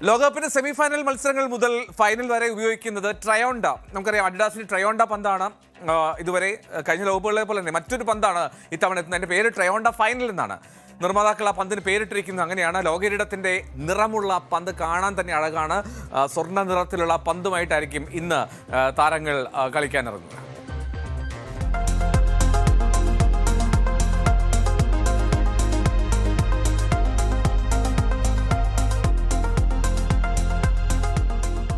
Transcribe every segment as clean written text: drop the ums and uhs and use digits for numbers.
ലോകകപ്പിന്റെ സെമിഫൈനൽ മത്സരങ്ങൾ മുതൽ ഫൈനൽ വരെ ഉപയോഗിക്കുന്നത് ട്രയോണ്ട. നമുക്കറിയാം അഡിഡാസിന് ട്രയോണ്ട പന്താണ് ഇതുവരെ കഴിഞ്ഞ ലോകകപ്പുകളെ പോലെ തന്നെ മറ്റൊരു പന്താണ് ഇത്തവണ എത്തുന്നത്. എൻ്റെ പേര് ട്രയോണ്ട ഫൈനൽ എന്നാണ് നിർമ്മാതാക്കൾ ആ പന്തിന് പേരിട്ടിരിക്കുന്നത്. അങ്ങനെയാണ് ലോകകിരീടത്തിൻ്റെ നിറമുള്ള പന്ത് കാണാൻ തന്നെ അഴകാണ്. സ്വർണ്ണ നിറത്തിലുള്ള പന്തുമായിട്ടായിരിക്കും ഇന്ന് താരങ്ങൾ കളിക്കാനിറങ്ങുക.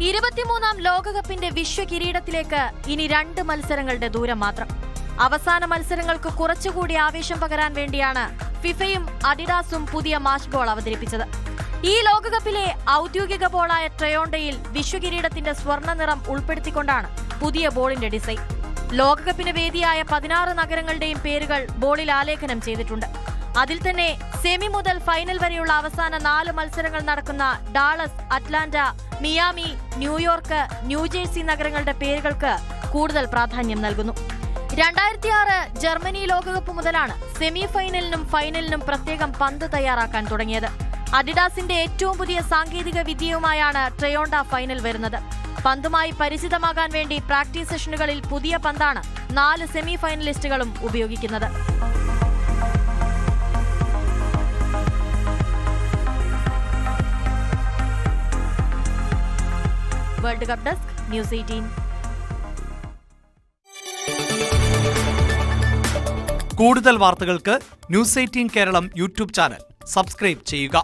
ഇരുപത്തിമൂന്നാം ലോകകപ്പിന്റെ വിശ്വകിരീടത്തിലേക്ക് ഇനി 2 മത്സരങ്ങളുടെ ദൂരം മാത്രം. അവസാന മത്സരങ്ങൾക്ക് കുറച്ചുകൂടി ആവേശം പകരാൻ വേണ്ടിയാണ് ഫിഫയും അഡിഡാസും പുതിയ മാച്ച് ബോൾ അവതരിപ്പിച്ചത്. ഈ ലോകകപ്പിലെ ഔദ്യോഗിക ബോളായ ട്രയോണ്ടയിൽ വിശ്വകിരീടത്തിന്റെ സ്വർണ്ണ നിറം ഉൾപ്പെടുത്തിക്കൊണ്ടാണ് പുതിയ ബോളിന്റെ ഡിസൈൻ. ലോകകപ്പിന് വേദിയായ 16 നഗരങ്ങളുടെയും പേരുകൾ ബോളിൽ ആലേഖനം ചെയ്തിട്ടുണ്ട്. അതിൽ തന്നെ സെമി മുതൽ ഫൈനൽ വരെയുള്ള അവസാന 4 മത്സരങ്ങൾ നടക്കുന്ന Dallas, Atlanta, Miami, New York, New Jersey നഗരങ്ങളുടെ പേരുകൾക്ക് കൂടുതൽ പ്രാധാന്യം നൽകുന്നു. 2006 ജർമ്മനി ലോകകപ്പ് മുതലാണ് സെമി ഫൈനലിനും ഫൈനലിനും പ്രത്യേകം പന്ത് തയ്യാറാക്കാൻ തുടങ്ങിയത്. അഡിഡാസിന്റെ ഏറ്റവും പുതിയ സാങ്കേതിക വിദ്യയുമായാണ് ട്രയോണ്ട ഫൈനൽ വരുന്നത്. പന്തുമായി പരിചിതമാകാൻ വേണ്ടി പ്രാക്ടീസ് സെഷനുകളിൽ പുതിയ പന്താണ് 4 സെമി ഫൈനലിസ്റ്റുകളും ഉപയോഗിക്കുന്നത്. World cup desk, news 18. കൂടുതൽ വാർത്തകൾക്ക് news 18 Keralam YouTube channel subscribe ചെയ്യുക.